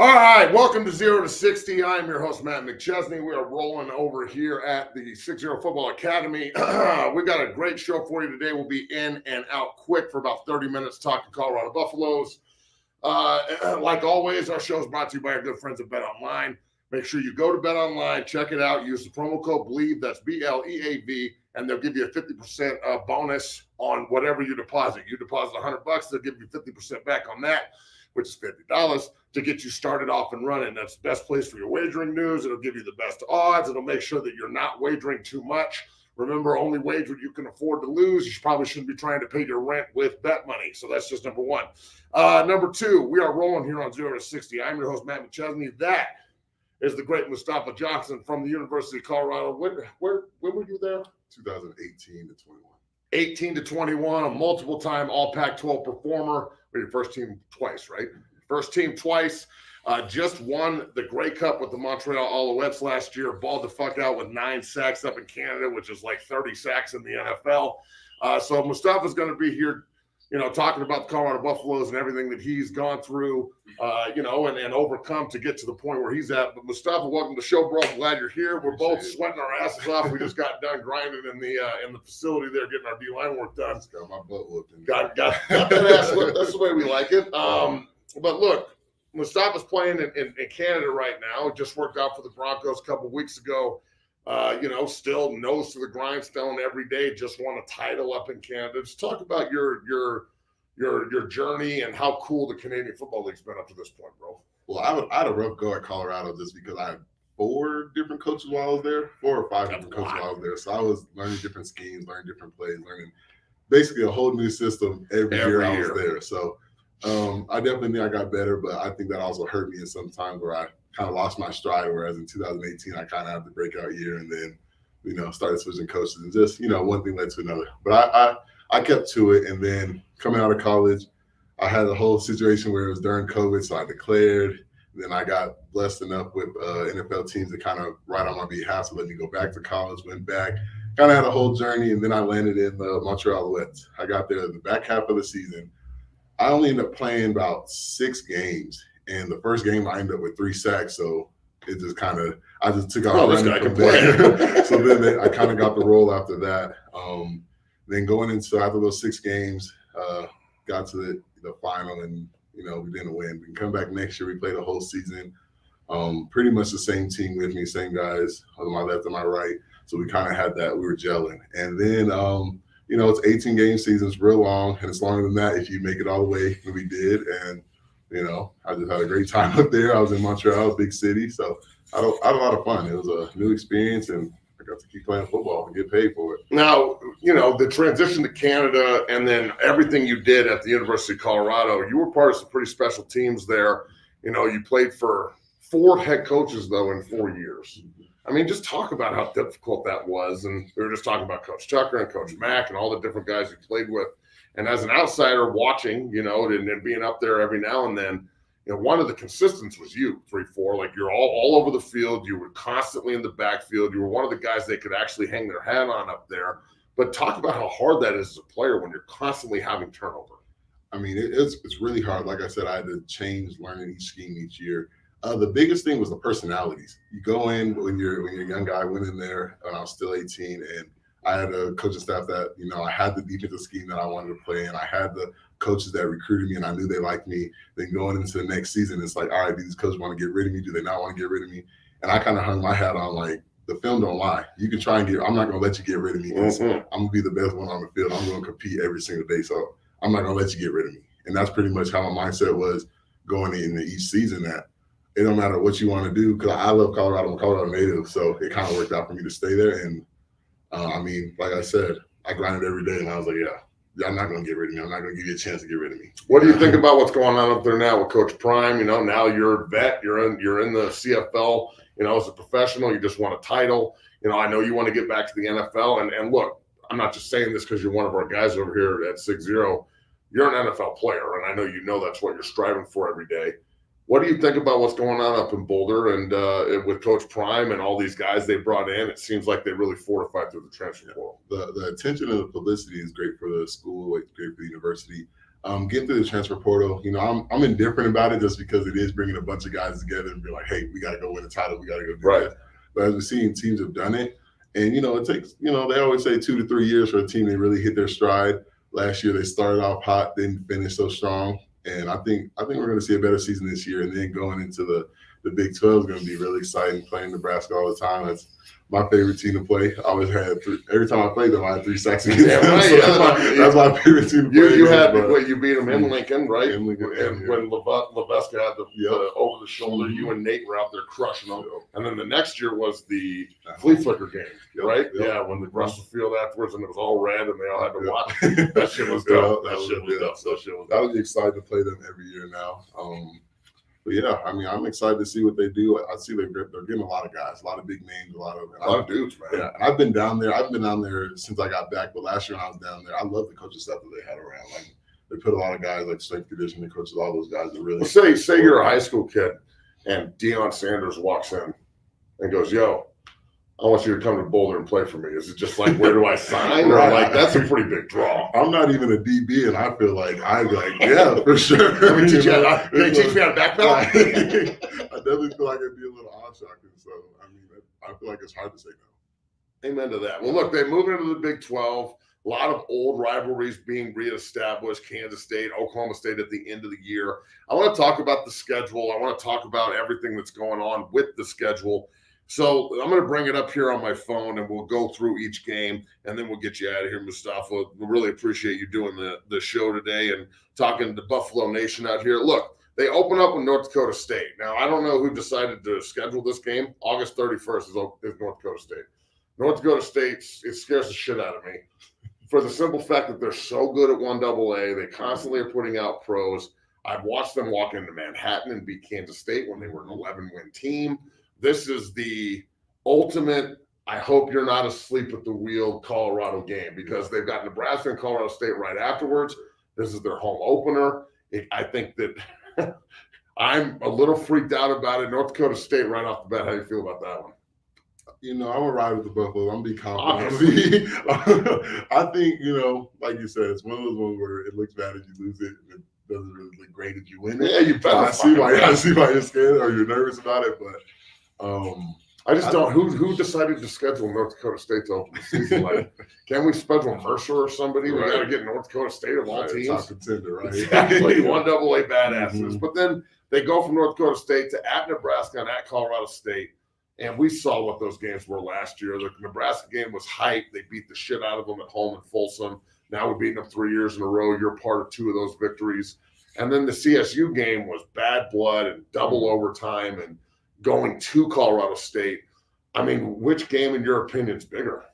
All right, welcome to 0 to 60. I'm your host, Matt McChesney. We are rolling over here at the 60 Football Academy. We've got a great show for you today. We'll be in and out quick for about 30 minutes talking Colorado Buffaloes. Like always, our show is brought to you by our good friends at BetOnline. Make sure you go to BetOnline, check it out, use the promo code BLEAV, that's BLEAV, and they'll give you a 50% bonus on whatever you deposit. You deposit $100, they'll give you 50% back on that, which is $50 to get you started off and running. That's the best place for your wagering news. It'll give you the best odds. It'll make sure that you're not wagering too much. Remember, only wager you can afford to lose. You probably shouldn't be trying to pay your rent with bet money. So that's just number one. Number two, we are rolling here on 0 to 60. I'm your host, Matt McChesney. That is the great Mustafa Johnson from the University of Colorado. When were you there? 2018 to 21. 18 to 21, a multiple-time All Pac-12 performer. We're your first team twice, right? First team twice. Just won the Grey Cup with the Montreal Alouettes last year. Balled the fuck out with 9 sacks up in Canada, which is like 30 sacks in the NFL. So Mustafa's going to be here, talking about the Colorado Buffaloes and everything that he's gone through, and overcome to get to the point where he's at. But Mustafa, welcome to the show, bro. I'm glad you're here. We're both sweating our asses off. We just got done grinding in the facility there, getting our D-line work done. Got my butt whooped. Got that ass whipped. That's the way we like it. But look, Mustafa's playing in Canada right now. Just worked out for the Broncos a couple of weeks ago. Still nose to the grindstone every day. Just won a title up in Canada. Just talk about your journey and how cool the Canadian Football League's been up to this point, bro. Well, I had a rough go at Colorado just because I had 4 different coaches while I was there, 4 or 5 different coaches while I was there. So I was learning different schemes, learning different plays, learning basically a whole new system every year I was there. So I definitely think I got better, but I think that also hurt me in some times where I kind of lost my stride, whereas in 2018, I kind of had the breakout year and then, started switching coaches and just, one thing led to another. But I kept to it. And then coming out of college, I had a whole situation where it was during COVID, so I declared. Then I got blessed enough with NFL teams to kind of write on my behalf to let me go back to college, went back, kind of had a whole journey, and then I landed in the Montreal Alouettes. I got there in the back half of the season. I only ended up playing about 6 games. And the first game, I ended up with 3 sacks. So it just kind of, I just took out running from there. So then I kind of got the role after that. Then going into, after those 6 games, got to the final and, we didn't win. We can come back next year. We played the whole season. Pretty much the same team with me, same guys on my left and my right. So we kind of had that. We were gelling. And then, it's 18 game seasons, real long. And it's longer than that if you make it all the way. And we did. And I just had a great time up there. I was in Montreal, big city. So I had a lot of fun. It was a new experience, and I got to keep playing football and get paid for it. Now, the transition to Canada and then everything you did at the University of Colorado, you were part of some pretty special teams there. You played for 4 head coaches, though, in 4 years. I mean, just talk about how difficult that was. And we were just talking about Coach Tucker and Coach Mack and all the different guys you played with. And as an outsider watching, and being up there every now and then, one of the consistents was you, 3-4. Like, you're all over the field. You were constantly in the backfield. You were one of the guys they could actually hang their hat on up there. But talk about how hard that is as a player when you're constantly having turnover. I mean, it's really hard. Like I said, I had to change learning each scheme each year. The biggest thing was the personalities. You go in when you're a young guy. I went in there when I was still 18, and I had a coaching staff that, I had the defensive scheme that I wanted to play in. I had the coaches that recruited me, and I knew they liked me. Then going into the next season, it's like, all right, do these coaches want to get rid of me? Do they not want to get rid of me? And I kind of hung my hat on, like, the film don't lie. You can try and I'm not going to let you get rid of me because I'm going to be the best one on the field. I'm going to compete every single day. So I'm not going to let you get rid of me. And that's pretty much how my mindset was going into each season, that it don't matter what you want to do, because I love Colorado. I'm a Colorado native. So it kind of worked out for me to stay there. And like I said, I grinded every day, and I was like, yeah, I'm not going to get rid of me. I'm not going to give you a chance to get rid of me. What do you think about what's going on up there now with Coach Prime? Now you're a vet. You're in the CFL. As a professional, you just won a title. I know you want to get back to the NFL. And look, I'm not just saying this because you're one of our guys over here at 6-0. You're an NFL player, and I know that's what you're striving for every day. What do you think about what's going on up in Boulder and with Coach Prime and all these guys they brought in? It seems like they really fortified through the transfer portal. The attention and the publicity is great for the school, it's great for the university. Getting through the transfer portal, I'm indifferent about it just because it is bringing a bunch of guys together and be like, hey, we got to go win a title. We got to go do that. But as we've seen, teams have done it. And, it takes, they always say 2 to 3 years for a team to really hit their stride. Last year, they started off hot, didn't finish so strong. And I think we're going to see a better season this year. And then going into the Big 12 is going to be really exciting, playing Nebraska all the time. That's my favorite team to play. I always had every time I played them, I had 3 sacks against them. So that's my favorite team to play. You beat them in Lincoln, right? In Lincoln, and when Leveska had the over the shoulder, you and Nate were out there crushing them. And then the next year was the flea flicker game, right? Yeah, when they brushed the field afterwards and it was all red and they all had to watch. That shit was dope. That shit was dope. I was excited to play them every year now. But yeah, I'm excited to see what they do. I see they're getting a lot of guys, a lot of big names, a lot of dudes, man. Yeah, and I've been down there since I got back. But last year when I was down there, I love the coaching staff that they had around. Like they put a lot of guys like strength conditioning coaches, all those guys that really. Well, say you're a high school kid and Deion Sanders walks in and goes, "Yo, I want you to come to Boulder and play for me." Is it just like, where do I sign? Or like, that's a pretty big draw. I'm not even a DB, and I feel like I'd be like, yeah, for sure. Can you teach me how to backpedal? I definitely feel like it'd be a little odd-shocking. So, I feel like it's hard to say no. Amen to that. Well, look, they move into the Big 12. A lot of old rivalries being reestablished. Kansas State, Oklahoma State at the end of the year. I want to talk about the schedule. I want to talk about everything that's going on with the schedule. So I'm going to bring it up here on my phone, and we'll go through each game, and then we'll get you out of here, Mustafa. We really appreciate you doing the show today and talking to Buffalo Nation out here. Look, they open up with North Dakota State. Now, I don't know who decided to schedule this game. August 31st is North Dakota State. North Dakota State, it scares the shit out of me for the simple fact that they're so good at 1AA. They constantly are putting out pros. I've watched them walk into Manhattan and beat Kansas State when they were an 11-win team. This is the ultimate, I hope you're not asleep at the wheel Colorado game, because they've got Nebraska and Colorado State right afterwards. This is their home opener. I think that I'm a little freaked out about it. North Dakota State right off the bat. How do you feel about that one? I'm going to ride with the Buffalo. I'm going to be confident. I think, like you said, it's one of those ones where it looks bad if you lose it. And it doesn't really look great if you win it. Yeah, you better. I see why you're scared or you're nervous about it, but I just don't. Who decided to schedule North Dakota State to open the season? Like, can we schedule Mercer or somebody? We got to get North Dakota State of all teams. Top contender, right? Exactly. 1AA badasses. But then they go from North Dakota State to at Nebraska and at Colorado State. And we saw what those games were last year. The Nebraska game was hype. They beat the shit out of them at home in Folsom. Now we're beating them 3 years in a row. You're part of 2 of those victories. And then the CSU game was bad blood and double overtime and going to Colorado State. Which game, in your opinion, is bigger?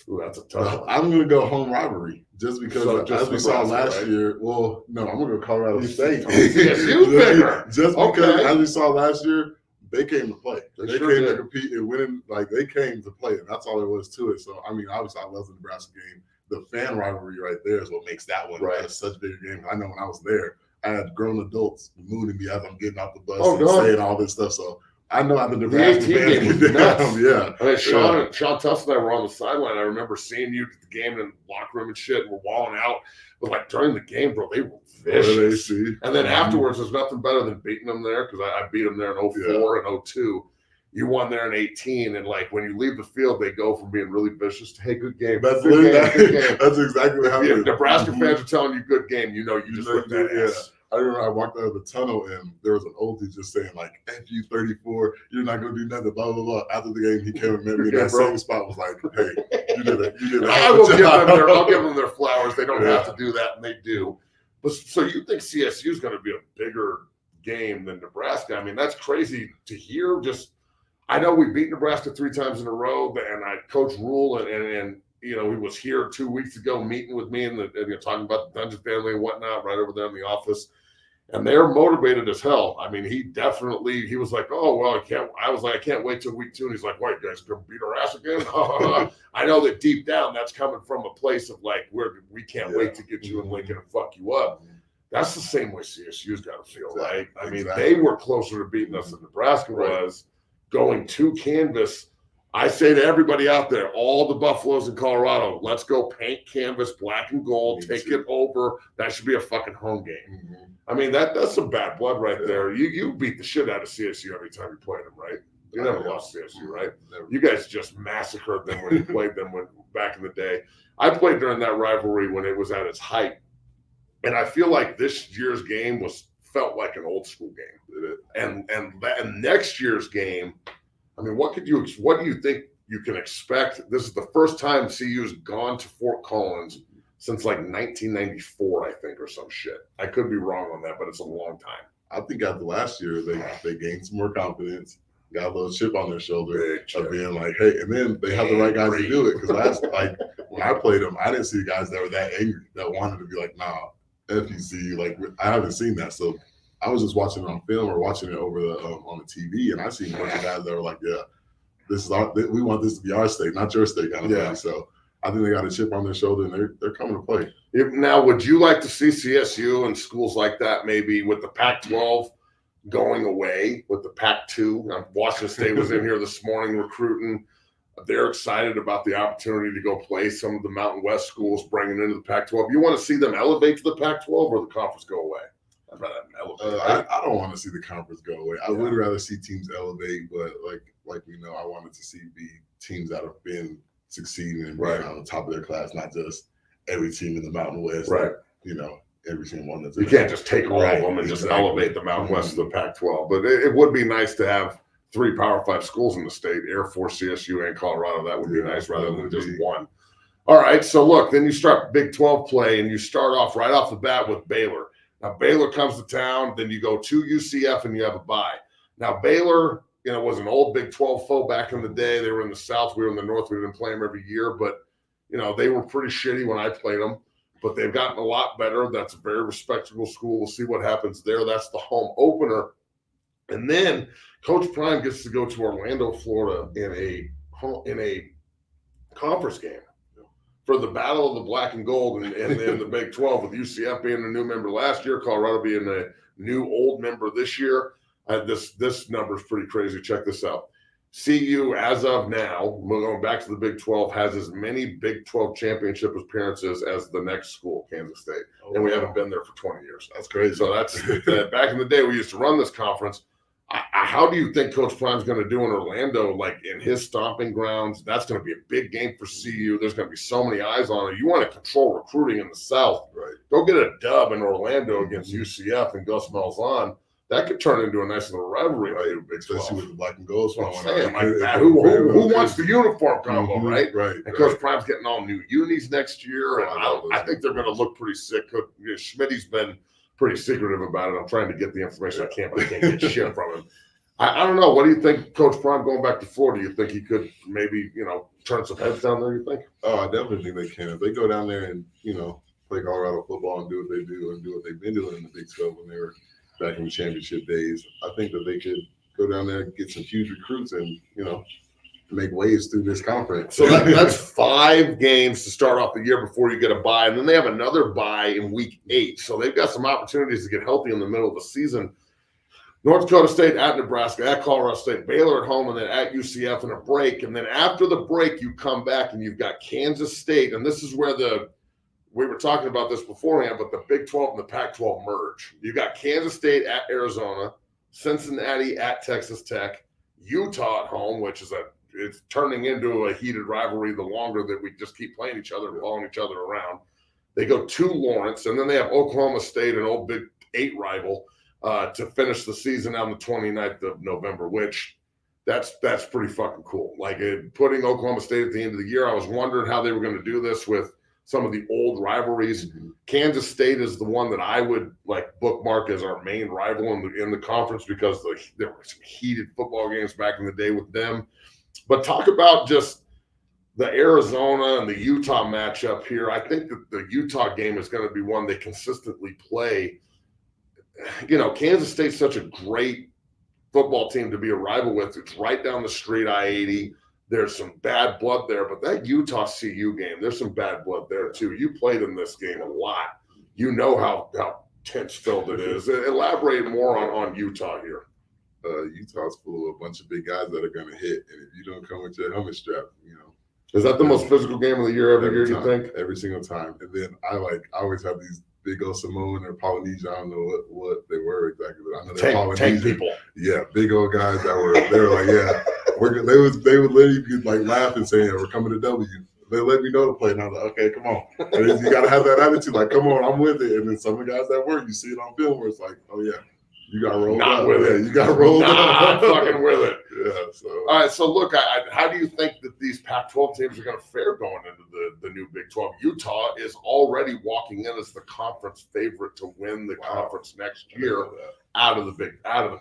Ooh, that's a tough one. I'm going to go home rivalry just because as we saw last year. Well, no, I'm going to go Colorado State. CSU bigger. Just because as we saw last year, they came to play. They sure came did. to compete and win. Like, they came to play, and that's all there was to it. So, obviously, I love the Nebraska game. The fan rivalry right there is what makes that one such a big game. I know when I was there, I had grown adults mooning me as I'm getting off the bus and saying all this stuff. So I know how the Nebraska fans get down. Yeah. Sean Tuss and I were on the sideline. I remember seeing you at the game in the locker room and shit, and we're walling out. But like during the game, bro, they were vicious. And then afterwards, there's nothing better than beating them there, because I beat them there in 04 and 02. You won there in 18, and like when you leave the field, they go from being really vicious to, hey, good game. That's exactly what happened. If Nebraska fans are telling you good game, you just look that ass. I remember I walked out of the tunnel and there was an oldie just saying like, "F you 34, you're not gonna do nothing." Blah blah blah. After the game, he came and met me in that same spot. Was like, "Hey, you did it. You did it." I'll give them their flowers. They don't have to do that, and they do. But so you think CSU is going to be a bigger game than Nebraska? That's crazy to hear. I know we beat Nebraska 3 times in a row, and Coach Rule and he was here 2 weeks ago meeting with me and talking about the Dungeon family and whatnot right over there in the office. And they're motivated as hell. He was like, "Oh, well, I can't wait till week 2. And he's like, "What, you guys going to beat our ass again?" I know that deep down that's coming from a place of like, we can't wait to get you in Lincoln and fuck you up. That's the same way CSU's got to feel, right? They were closer to beating us than Nebraska was going to Canvas. I say to everybody out there, all the Buffaloes in Colorado, let's go paint canvas black and gold, take it over. That should be a fucking home game. I mean, that's some bad blood right there. You beat the shit out of CSU every time you played them, right? You never lost CSU, right? Never. You guys just massacred them when you played them back in the day. I played during that rivalry when it was at its height. And I feel like this year's game felt like an old school game. And next year's game, I mean, what do you think you can expect? This is the first time CU's gone to Fort Collins since like 1994, I think, or some shit. I could be wrong on that, but it's a long time. I think after last year, they gained some more confidence, got a little chip on their shoulder of being like, hey, and then they have the right guys to do it. Because when I played them, I didn't see guys that were that angry, that wanted to be like, nah, FEC. Like, I haven't seen that. So I was just watching it on film or watching it over on the TV, and I seen a bunch of guys that were like, yeah, this is we want this to be our state, not your state kind of thing. So I think they got a chip on their shoulder, and they're coming to play. Now, would you like to see CSU and schools like that maybe with the Pac-12 going away, with the Pac-2? Washington State was in here this morning recruiting. They're excited about the opportunity to go play some of the Mountain West schools, bringing into the Pac-12. You want to see them elevate to the Pac-12 or the conference go away? I'd rather them elevate. I don't want to see the conference go away. I would rather see teams elevate, but like we know, I wanted to see the teams that have been succeeding and being on the top of their class, not just every team in the Mountain West. Right. Every single one that's you can't just take all of them and just elevate the Mountain West to the Pac-12. But it would be nice to have 3 Power 5 schools in the state: Air Force, CSU, and Colorado. That would be nice rather than just one. All right. So look, then you start Big 12 play, and you start off right off the bat with Baylor. Now Baylor comes to town. Then you go to UCF, and you have a bye. Now Baylor, was an old Big 12 foe back in the day. They were in the South. We were in the North. We didn't play them every year, but they were pretty shitty when I played them. But they've gotten a lot better. That's a very respectable school. We'll see what happens there. That's the home opener. And then Coach Prime gets to go to Orlando, Florida in a conference game for the Battle of the Black and Gold and then the Big 12, with UCF being a new member last year, Colorado being a new old member this year. This number is pretty crazy. Check this out. CU, as of now, going back to the Big 12, has as many Big 12 championship appearances as the next school, Kansas State. And we haven't been there for 20 years. That's crazy. So that's back in the day we used to run this conference. How do you think Coach Prime's going to do in Orlando, like in his stomping grounds? That's going to be a big game for CU. There's going to be so many eyes on it. You want to control recruiting in the South. Right. Go get a dub in Orlando against UCF and Gus Malzahn. That could turn into a nice little rivalry, right? Especially with the black and gold. Who wants the uniform combo, right? Right. And Coach Prime's getting all new unis next year, and I think they're going to look pretty sick. Schmitty's been pretty secretive about it. I'm trying to get the information I can, but I can't get shit from him. I don't know. What do you think, Coach Prime, going back to Florida? Do you think he could maybe, turn some heads down there, you think? Oh, I definitely think they can. If they go down there and, play Colorado football and do what they do and do what they've been doing in the Big 12 when they were back in the championship days, I think that they could go down there and get some huge recruits and, make waves through this conference. So that's 5 games to start off the year before you get a bye. And then they have another bye in week 8. So they've got some opportunities to get healthy in the middle of the season. North Dakota State at Nebraska, at Colorado State, Baylor at home, and then at UCF in a break. And then after the break, you come back and you've got Kansas State. And this is where we were talking about this beforehand, but the Big 12 and the Pac-12 merge. You got Kansas State at Arizona, Cincinnati at Texas Tech, Utah at home, which is it's turning into a heated rivalry the longer that we just keep playing each other and following each other around. They go to Lawrence, and then they have Oklahoma State, an old Big 8 rival, to finish the season on the 29th of November, which that's pretty fucking cool. Like putting Oklahoma State at the end of the year, I was wondering how they were going to do this with some of the old rivalries. Mm-hmm. Kansas State is the one that I would bookmark as our main rival in the conference because there were some heated football games back in the day with them. But talk about just the Arizona and the Utah matchup here. I think that the Utah game is going to be one they consistently play. Kansas State's such a great football team to be a rival with. It's right down the street, I-80. There's some bad blood there, but that Utah CU game, there's some bad blood there too. You played in this game a lot. You know how tense-filled it is. Elaborate more on Utah here. Utah's full of a bunch of big guys that are going to hit, and if you don't come with your helmet strap, Is that the most physical game of the year every year, time, you think? every single time. And then I always have these big old Samoan or Polynesian. I don't know what they were exactly, but I know they're Polynesian. Tank people. Yeah, big old guys they were like, yeah, they would literally be like laughing, saying, "We're coming to W." They let me know to play, and I was like, "Okay, come on." And then you got to have that attitude, like, "Come on, I'm with it." And then some of the guys that work, you see it on film, where it's like, "Oh yeah, you got rolled up. You got rolled up. I'm fucking with it." Yeah. So all right. So look, how do you think that these Pac-12 teams are going to fare going into the new Big 12? Utah is already walking in as the conference favorite to win the conference next year out of the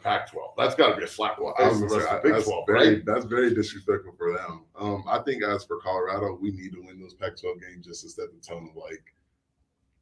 Pac-12. That's got to be a slap in the face of the rest of the Big 12, right? That's very disrespectful for them. I think as for Colorado, we need to win those Pac-12 games just to set the tone of like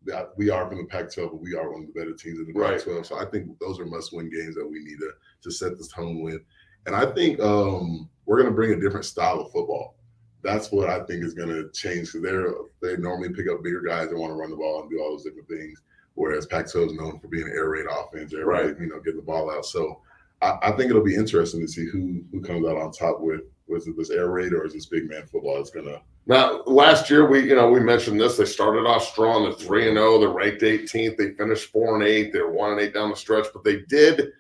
that we are from the Pac-12, but we are one of the better teams in the Pac-12. So I think those are must-win games that we need to set this tone with. And I think we're going to bring a different style of football. That's what I think is going to change, because they normally pick up bigger guys that want to run the ball and do all those different things, whereas Pac-12 is known for being an air raid offense, getting the ball out. So I think it'll be interesting to see who comes out on top with. Was it this air raid or is this big man football that's going to? Now, last year we mentioned this. They started off strong. They're 3-0. They're ranked 18th. They finished 4-8. They're 1-8 down the stretch, but they did.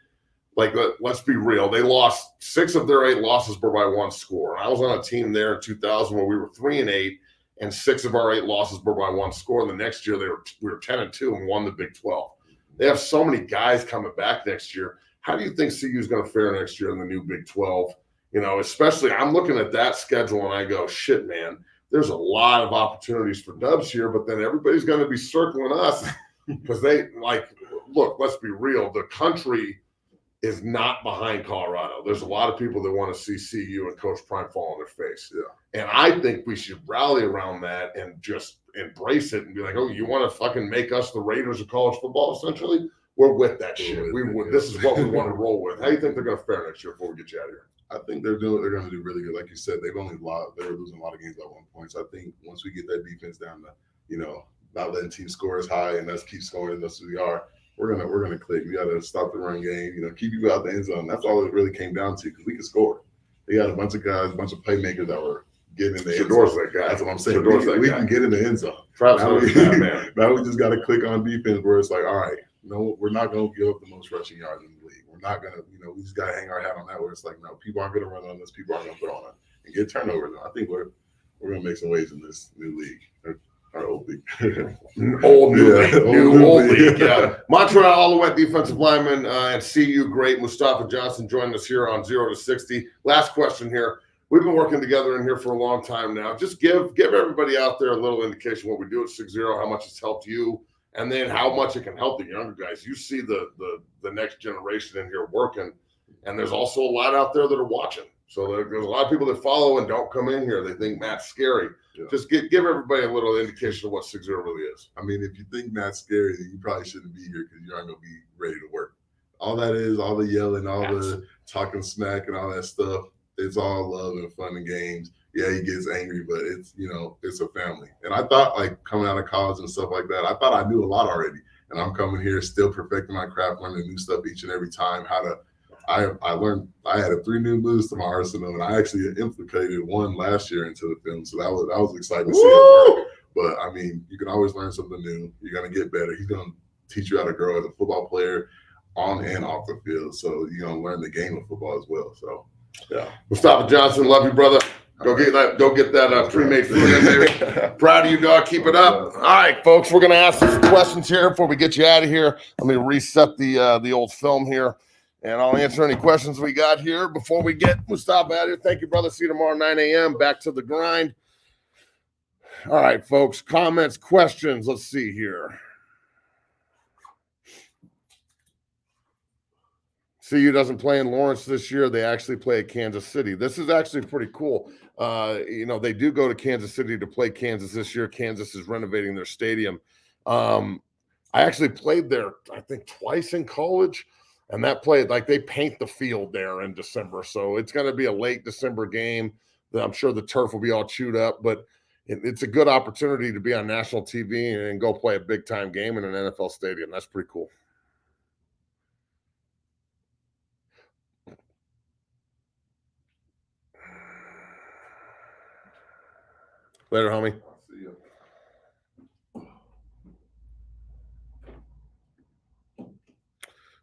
Like, let's be real. They lost 6 of their 8 losses were by 1 score. I was on a team there in 2000 where we were 3-8, and 6 of our 8 losses were by 1 score. And the next year we were 10-2 and won the Big 12. They have so many guys coming back next year. How do you think CU is going to fare next year in the new Big 12? Especially I'm looking at that schedule and I go, shit, man. There's a lot of opportunities for dubs here, but then everybody's going to be circling us because look, let's be real. The country is not behind Colorado. There's a lot of people that want to see CU and Coach Prime fall on their face. Yeah. And I think we should rally around that and just embrace it and be like, oh, you want to fucking make us the Raiders of college football, essentially? We're with that shit. This is what we want to roll with. How do you think they're going to fare next year before we get you out of here? I think they're going to do really good. Like you said, they were losing a lot of games at one point. So I think once we get that defense down to, not letting teams score as high and let's keep scoring, and that's who we are. We're gonna click. We got to stop the run game. Keep you out the end zone. That's all it really came down to, because we can score. They got a bunch of guys, a bunch of playmakers that were getting in the end zone. That guy. That's what I'm saying. We can get in the end zone. Now we just got to click on defense where it's like, all right, no, we're not going to give up the most rushing yards in the league. We're not going to, we just got to hang our hat on that, where it's like, no, people aren't going to run on this. People aren't going to throw on it and get turnovers. I think we're going to make some waves in this new league. Our old league. Old league. Yeah. Montreal Alouette defensive lineman and CU great Mustafa Johnson joining us here on 0 to 60. Last question here. We've been working together in here for a long time now. Just give everybody out there a little indication what we do at 6-0, how much it's helped you, and then how much it can help the younger guys. You see the next generation in here working, and there's also a lot out there that are watching. So there's a lot of people that follow and don't come in here. They think Matt's scary. Yeah. Just give everybody a little indication of what 6-0 really is. I mean, if you think Matt's scary, then you probably shouldn't be here, because you aren't going to be ready to work. All that is, all the yelling, all the talking smack and all that stuff, it's all love and fun and games. Yeah, he gets angry, but it's, it's a family. And I thought, like, coming out of college and stuff like that, I thought I knew a lot already. And I'm coming here still perfecting my craft, learning new stuff each and every time, I learned I had 3 new moves to my arsenal, and I actually implicated one last year into the film. So that was exciting to see it work. But I mean, you can always learn something new. You're going to get better. He's going to teach you how to grow as a football player on and off the field. So you're going to learn the game of football as well. So, yeah. Mustafa Johnson, love you, brother. Go get that pre-made food in there. Proud of you, dog. Keep it up. All right, folks, we're going to ask some questions here before we get you out of here. Let me reset the old film here, and I'll answer any questions we got here before we get Mustafa out of here. Thank you, brother. See you tomorrow, 9 a.m. Back to the grind. All right, folks, comments, questions. Let's see here. CU doesn't play in Lawrence this year. They actually play at Kansas City. This is actually pretty cool. They do go to Kansas City to play Kansas this year. Kansas is renovating their stadium. I actually played there, I think, twice in college, and they paint the field there in December. So it's going to be a late December game. I'm sure the turf will be all chewed up, but it's a good opportunity to be on national TV and go play a big-time game in an NFL stadium. That's pretty cool. Later, homie. See ya.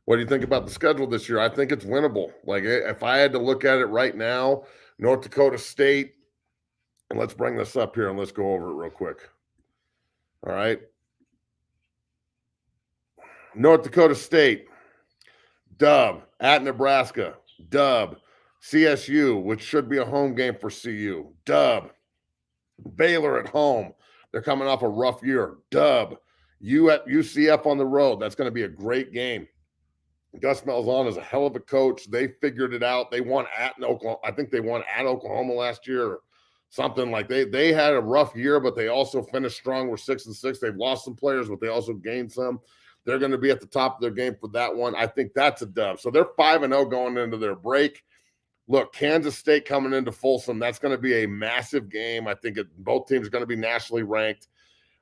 What do you think about the schedule this year? I think it's winnable. Like, if I had to look at it right now, North Dakota State, and let's bring this up here and let's go over it real quick. All right. North Dakota State, dub. At Nebraska, dub. CSU, which should be a home game for CU, dub. Baylor at home. They're coming off a rough year, dub. UCF on the road. That's going to be a great game. Gus Malzahn is a hell of a coach. They figured it out. They won at Oklahoma. I think they won at Oklahoma last year or something. Like they had a rough year, but they also finished strong. We're 6-6. They've lost some players, but they also gained some. They're going to be at the top of their game for that one. I think that's a dub. So they're 5-0 going into their break. Look, Kansas State coming into Folsom. That's going to be a massive game. I think both teams are going to be nationally ranked.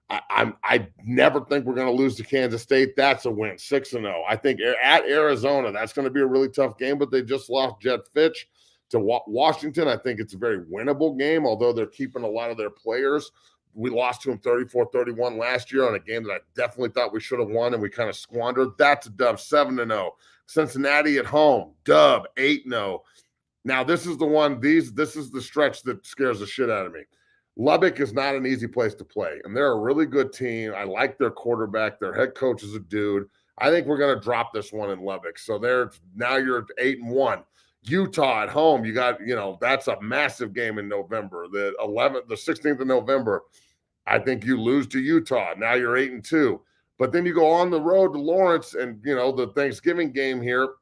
I never think we're going to lose to Kansas State. That's a win, 6-0. I think at Arizona, that's going to be a really tough game, but they just lost Jed Fitch to Washington. I think it's a very winnable game, although they're keeping a lot of their players. We lost to them 34-31 last year on a game that I definitely thought we should have won, and we kind of squandered. That's a dub, 7-0. Cincinnati at home, dub, 8-0. Now, this is the one, this is the stretch that scares the shit out of me. Lubbock is not an easy place to play, and they're a really good team. I like their quarterback. Their head coach is a dude. I think we're going to drop this one in Lubbock. So now you're 8-1. Utah at home, you got, that's a massive game in November. The 16th of November, I think you lose to Utah. Now you're 8-2. But then you go on the road to Lawrence and, the Thanksgiving game here,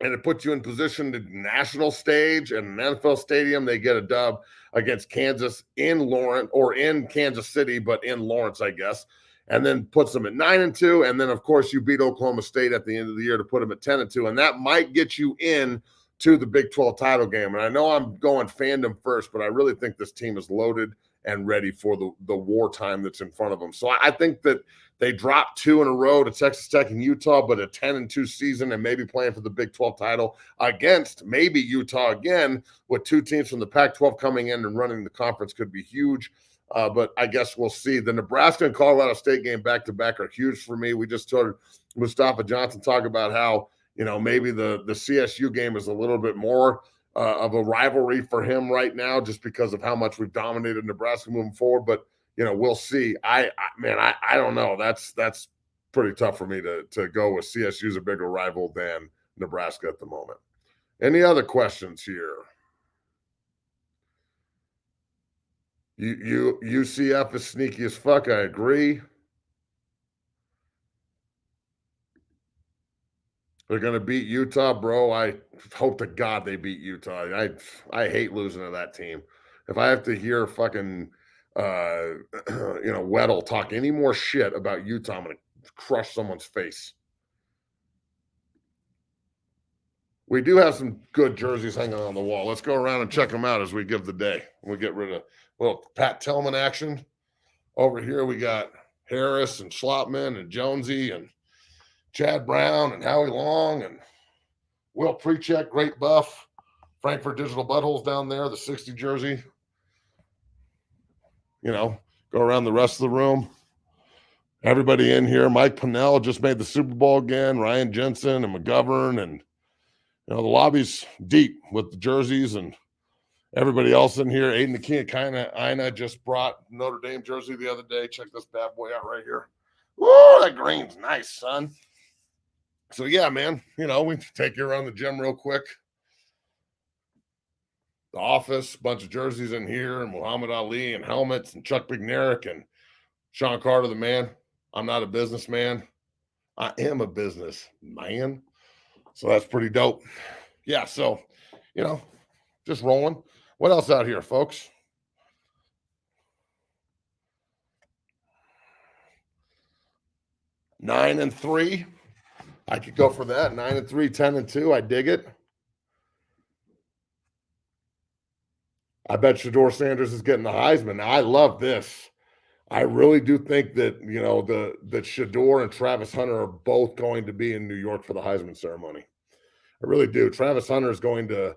and it puts you in position to national stage and an NFL stadium. They get a dub against Kansas in Lawrence, or in Kansas City, but in Lawrence, I guess, and then puts them at 9-2. And then, of course, you beat Oklahoma State at the end of the year to put them at 10-2. And that might get you in to the Big 12 title game. And I know I'm going fandom first, but I really think this team is loaded and ready for the wartime that's in front of them. So I think that they dropped 2 in a row to Texas Tech and Utah, but a 10-2 season and maybe playing for the Big 12 title against maybe Utah again, with 2 teams from the Pac-12 coming in and running the conference could be huge. But I guess we'll see. The Nebraska and Colorado State game back-to-back are huge for me. We just heard Mustafa Johnson talk about how, maybe the CSU game is a little bit more of a rivalry for him right now, just because of how much we've dominated Nebraska moving forward. But we'll see. I don't know. That's pretty tough for me to go with. CSU's a bigger rival than Nebraska at the moment. Any other questions here? UCF is sneaky as fuck. I agree. They're going to beat Utah, bro. I hope to God they beat Utah. I hate losing to that team. If I have to hear fucking Weddle talk any more shit about Utah, I'm going to crush someone's face. We do have some good jerseys hanging on the wall. Let's go around and check them out as we give the day. We get rid of little Pat Tillman action. Over here we got Harris and Schlotman and Jonesy and Chad Brown and Howie Long and Will Precheck, great buff. Frankfurt Digital Buttholes down there, the 60 jersey. Go around the rest of the room. Everybody in here. Mike Pennell just made the Super Bowl again. Ryan Jensen and McGovern. And, the lobby's deep with the jerseys and everybody else in here. Aiden Ina just brought Notre Dame jersey the other day. Check this bad boy out right here. Whoa, that green's nice, son. So, yeah, man, we take you around the gym real quick. The office, bunch of jerseys in here, and Muhammad Ali and helmets and Chuck Bednarik and Sean Carter, the man. I'm not a businessman. I am a businessman. So that's pretty dope. Yeah, so, just rolling. What else out here, folks? Nine and 3. I could go for that. 9-3, 10-2. I dig it. I bet Shedeur Sanders is getting the Heisman. Now, I love this. I really do think that, that Shedeur and Travis Hunter are both going to be in New York for the Heisman ceremony. I really do. Travis Hunter is going to,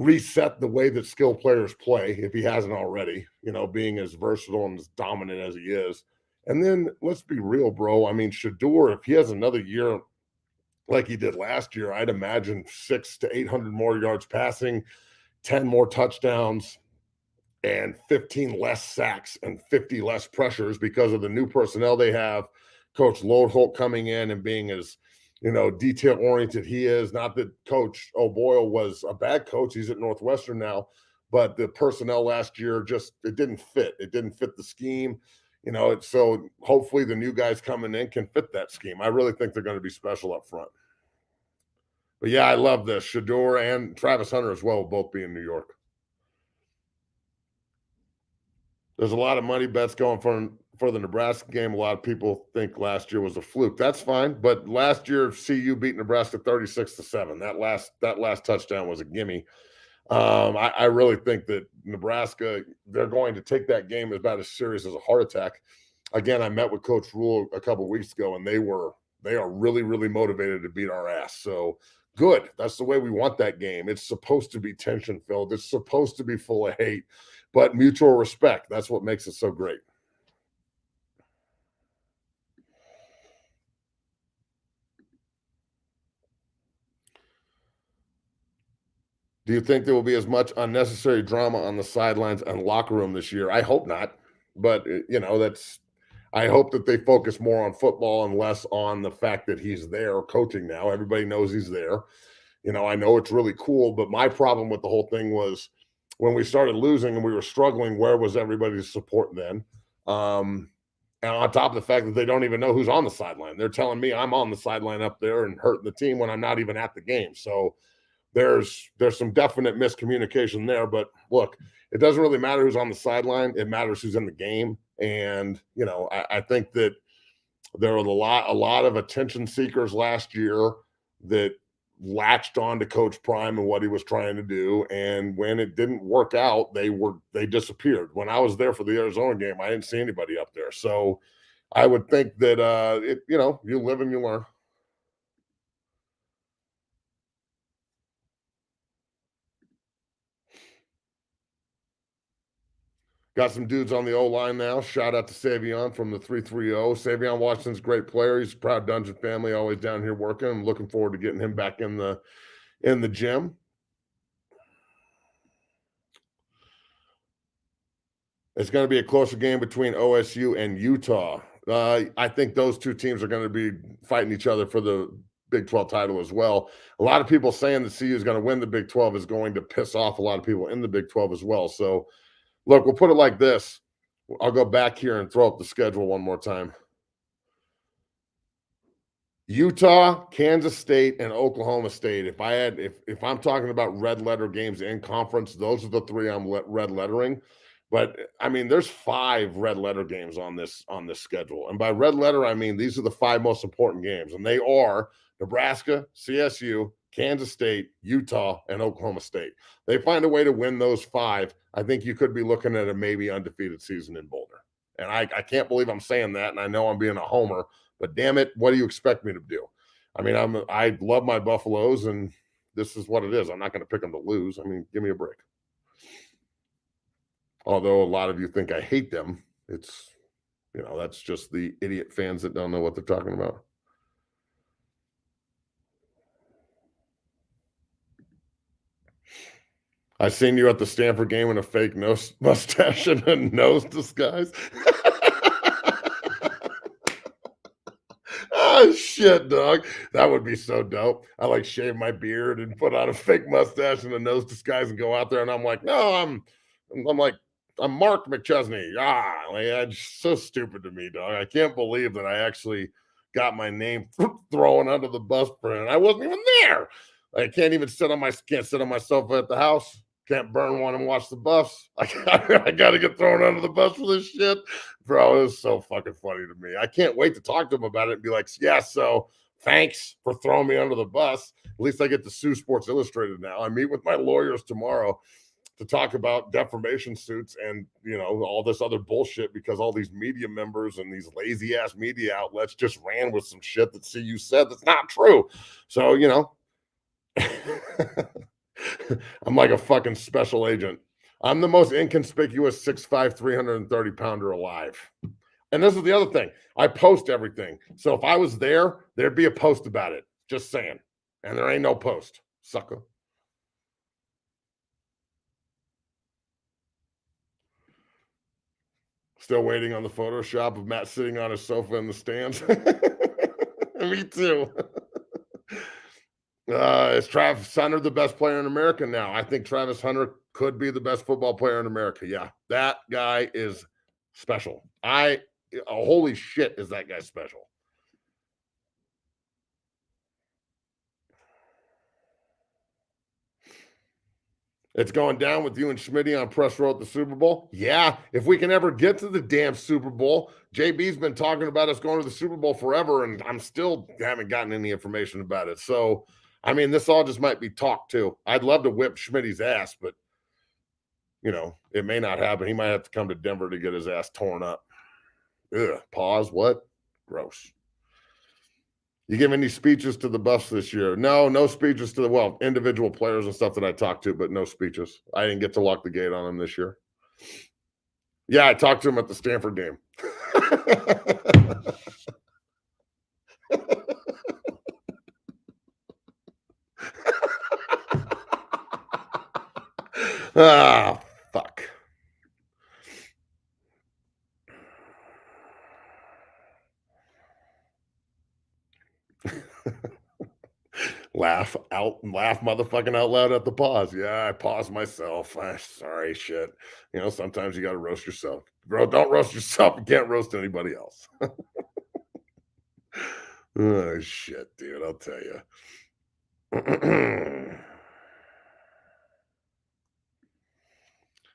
reset the way that skill players play if he hasn't already, being as versatile and as dominant as he is. And then let's be real, bro. I mean, Shador, if he has another year like he did last year, I'd imagine 600 to 800 more yards passing, 10 more touchdowns, and 15 less sacks and 50 less pressures because of the new personnel they have. Coach Lodeholt coming in and being as, detail oriented he is. Not that Coach O'Boyle was a bad coach. He's at Northwestern now, but the personnel last year it didn't fit. It didn't fit the scheme. So hopefully the new guys coming in can fit that scheme. I really think they're going to be special up front. But yeah, I love this. Shador and Travis Hunter as well will both be in New York. There's a lot of money bets going for the Nebraska game. A lot of people think last year was a fluke. That's fine, but last year CU beat Nebraska 36-7. That last touchdown was a gimme. I really think that Nebraska, they're going to take that game about as serious as a heart attack. Again, I met with Coach Rule a couple of weeks ago, and they are really, really motivated to beat our ass. So good. That's the way we want that game. It's supposed to be tension filled. It's supposed to be full of hate, but mutual respect. That's what makes it so great. Do you think there will be as much unnecessary drama on the sidelines and locker room this year? I hope not. But, I hope that they focus more on football and less on the fact that he's there coaching now. Everybody knows he's there. I know it's really cool, but my problem with the whole thing was when we started losing and we were struggling, where was everybody's support then? And on top of the fact that they don't even know who's on the sideline. They're telling me I'm on the sideline up there and hurting the team when I'm not even at the game. So there's some definite miscommunication there. But look, it doesn't really matter who's on the sideline. It matters who's in the game. And, I think that there were a lot of attention seekers last year that latched on to Coach Prime and what he was trying to do. And when it didn't work out, they disappeared. When I was there for the Arizona game, I didn't see anybody up there. So I would think that, you live and you learn. Got some dudes on the O-line now. Shout out to Savion from the 330. Savion Washington's a great player. He's a proud Dungeon family, always down here working. I'm looking forward to getting him back in the gym. It's going to be a closer game between OSU and Utah. I think those two teams are going to be fighting each other for the Big 12 title as well. A lot of people saying that CU is going to win the Big 12 is going to piss off a lot of people in the Big 12 as well. So, look, we'll put it like this. I'll go back here and throw up the schedule one more time. Utah, Kansas State, and Oklahoma State. If I'm talking about red letter games in conference, those are the three I'm red lettering. But I mean, there's 5 red letter games on this schedule. And by red letter, I mean these are the 5 most important games. And they are Nebraska, CSU, Kansas State, Utah, and Oklahoma State. They find a way to win those 5. I think you could be looking at a maybe undefeated season in Boulder. And I can't believe I'm saying that, and I know I'm being a homer, but damn it, what do you expect me to do? I mean, I love my Buffaloes, and this is what it is. I'm not going to pick them to lose. I mean, give me a break. Although a lot of you think I hate them, it's, that's just the idiot fans that don't know what they're talking about. I seen you at the Stanford game in a fake nose mustache and a nose disguise. Oh, shit, dog. That would be so dope. I shave my beard and put on a fake mustache and a nose disguise and go out there. And I'm like, no, I'm Mark McChesney. That's so stupid to me, dog. I can't believe that I actually got my name thrown under the bus for it. And I wasn't even there. I can't sit on my sofa at the house. Can't burn one and watch the Buffs. I got to get thrown under the bus for this shit. Bro, it was so fucking funny to me. I can't wait to talk to him about it and be like, yeah, so thanks for throwing me under the bus. At least I get to sue Sports Illustrated now. I meet with my lawyers tomorrow to talk about defamation suits and, all this other bullshit because all these media members and these lazy ass media outlets just ran with some shit that CU said that's not true. So, I'm like a fucking special agent. I'm the most inconspicuous 6'5", 330-pounder alive. And this is the other thing. I post everything. So if I was there, there'd be a post about it. Just saying. And there ain't no post. Sucker. Still waiting on the Photoshop of Matt sitting on his sofa in the stands. Me too. Is Travis Hunter the best player in America now? I think Travis Hunter could be the best football player in America. Yeah, that guy is special. Holy shit, is that guy special? It's going down with you and Schmitty on press row at the Super Bowl. Yeah, if we can ever get to the damn Super Bowl. JB's been talking about us going to the Super Bowl forever, and I'm still haven't gotten any information about it. So, I mean, this all just might be talk too. I'd love to whip Schmitty's ass, but it may not happen. He might have to come to Denver to get his ass torn up. Ugh, pause. What? Gross. You give any speeches to the Buffs this year? No speeches to the individual players and stuff that I talked to, but no speeches. I didn't get to lock the gate on them this year. Yeah, I talked to him at the Stanford game. Fuck. laugh motherfucking out loud at the pause. Yeah, I paused myself. Sorry, shit. Sometimes you got to roast yourself. Bro, don't roast yourself. You can't roast anybody else. Oh, shit, dude. I'll tell you.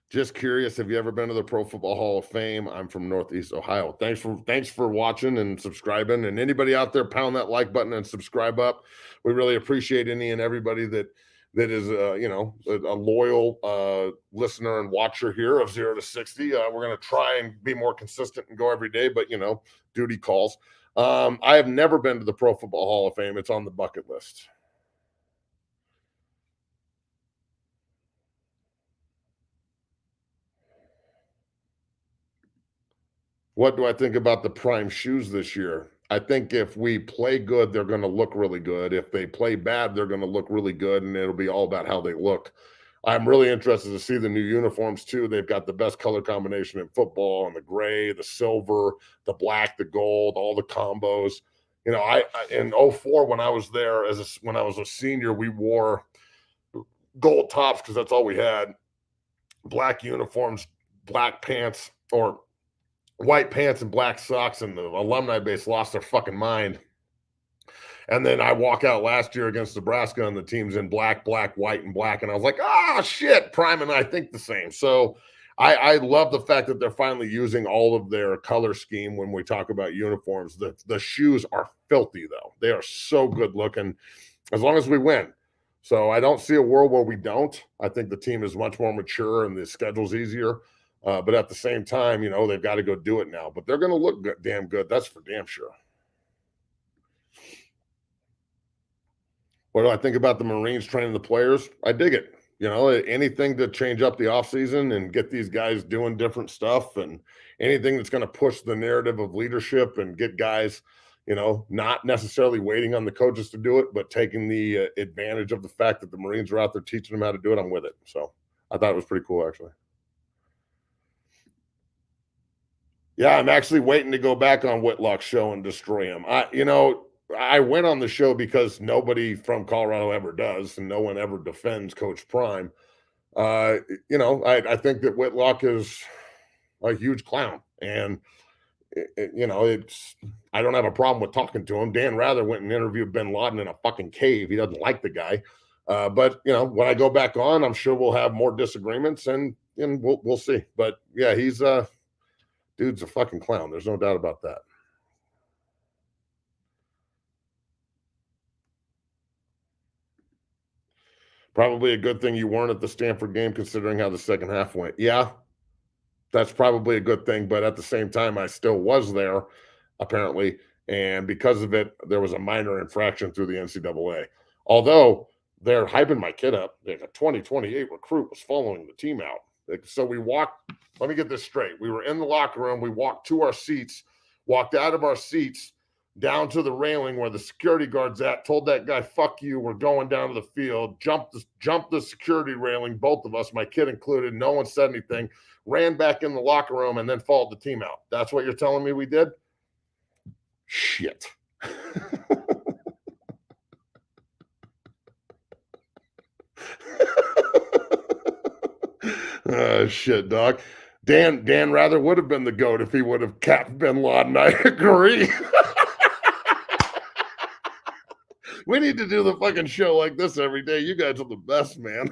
Just curious, have you ever been to the Pro Football Hall of Fame? I'm from Northeast Ohio. Thanks for watching and subscribing. And anybody out there, pound that like button and subscribe up. We really appreciate any and everybody that is a loyal listener and watcher here of 0 to 60. We're going to try and be more consistent and go every day, but duty calls. I have never been to the Pro Football Hall of Fame. It's on the bucket list. What do I think about the Prime shoes this year? I think if we play good, they're going to look really good. If they play bad, they're going to look really good, and it'll be all about how they look. I'm really interested to see the new uniforms, too. They've got the best color combination in football, and the gray, the silver, the black, the gold, all the combos. I in 04, when I was there, when I was a senior, we wore gold tops because that's all we had. Black uniforms, black pants, or white pants and black socks, and the alumni base lost their fucking mind. And then I walk out last year against Nebraska, and the team's in black, white, and black. And I was like, shit, Prime and I think the same. So I love the fact that they're finally using all of their color scheme when we talk about uniforms. The shoes are filthy, though. They are so good looking as long as we win. So I don't see a world where we don't. I think the team is much more mature and the schedule's easier. But at the same time, they've got to go do it now. But they're going to look damn good. That's for damn sure. What do I think about the Marines training the players? I dig it. Anything to change up the offseason and get these guys doing different stuff, and anything that's going to push the narrative of leadership and get guys, not necessarily waiting on the coaches to do it, but taking the advantage of the fact that the Marines are out there teaching them how to do it. I'm with it. So I thought it was pretty cool, actually. Yeah, I'm actually waiting to go back on Whitlock's show and destroy him. I went on the show because nobody from Colorado ever does, and no one ever defends Coach Prime. I think that Whitlock is a huge clown, and I don't have a problem with talking to him. Dan Rather went and interviewed Bin Laden in a fucking cave. He doesn't like the guy, but when I go back on, I'm sure we'll have more disagreements, and we'll see. But yeah, he's dude's a fucking clown. There's no doubt about that. Probably a good thing you weren't at the Stanford game, considering how the second half went. Yeah, that's probably a good thing. But at the same time, I still was there, apparently. And because of it, there was a minor infraction through the NCAA. Although they're hyping my kid up. Like a 2028 recruit was following the team out. So we walked, let me get this straight. We were in the locker room. We walked to our seats, walked out of our seats, down to the railing where the security guard's at, told that guy, fuck you, we're going down to the field, jumped the security railing, both of us, my kid included. No one said anything, ran back in the locker room, and then followed the team out. That's what you're telling me we did? Shit. Shit, dog. Dan Rather would have been the GOAT if he would have capped Bin Laden. I agree. We need to do the fucking show like this every day. You guys are the best, man.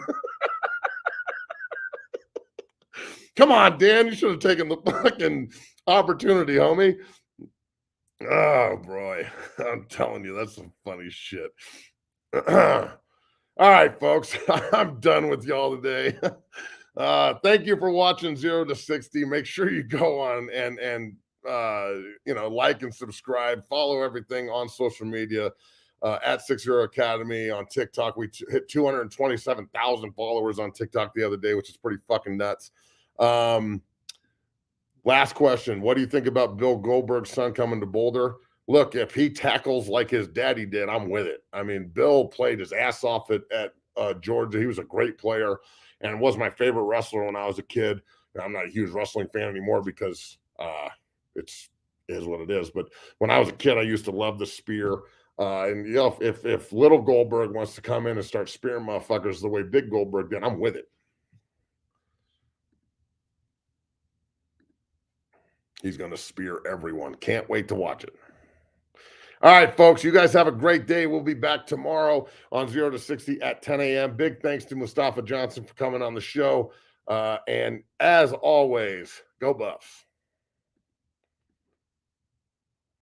Come on, Dan. You should have taken the fucking opportunity, homie. Oh, boy. I'm telling you, that's some funny shit. All right, folks. I'm done with y'all today. Thank you for watching 0 to 60. Make sure you go on and like and subscribe. Follow everything on social media. At 60 Academy on TikTok. We hit 227,000 followers on TikTok the other day, which is pretty fucking nuts. Last question. What do you think about Bill Goldberg's son coming to Boulder? Look, if he tackles like his daddy did, I'm with it. I mean, Bill played his ass off at Georgia. He was a great player and was my favorite wrestler when I was a kid. I'm not a huge wrestling fan anymore because it is what it is. But when I was a kid, I used to love the spear. And if little Goldberg wants to come in and start spearing motherfuckers the way Big Goldberg did, I'm with it. He's going to spear everyone. Can't wait to watch it. All right, folks, you guys have a great day. We'll be back tomorrow on 0 to 60 at 10 a.m. Big thanks to Mustafa Johnson for coming on the show. And as always, go Buffs.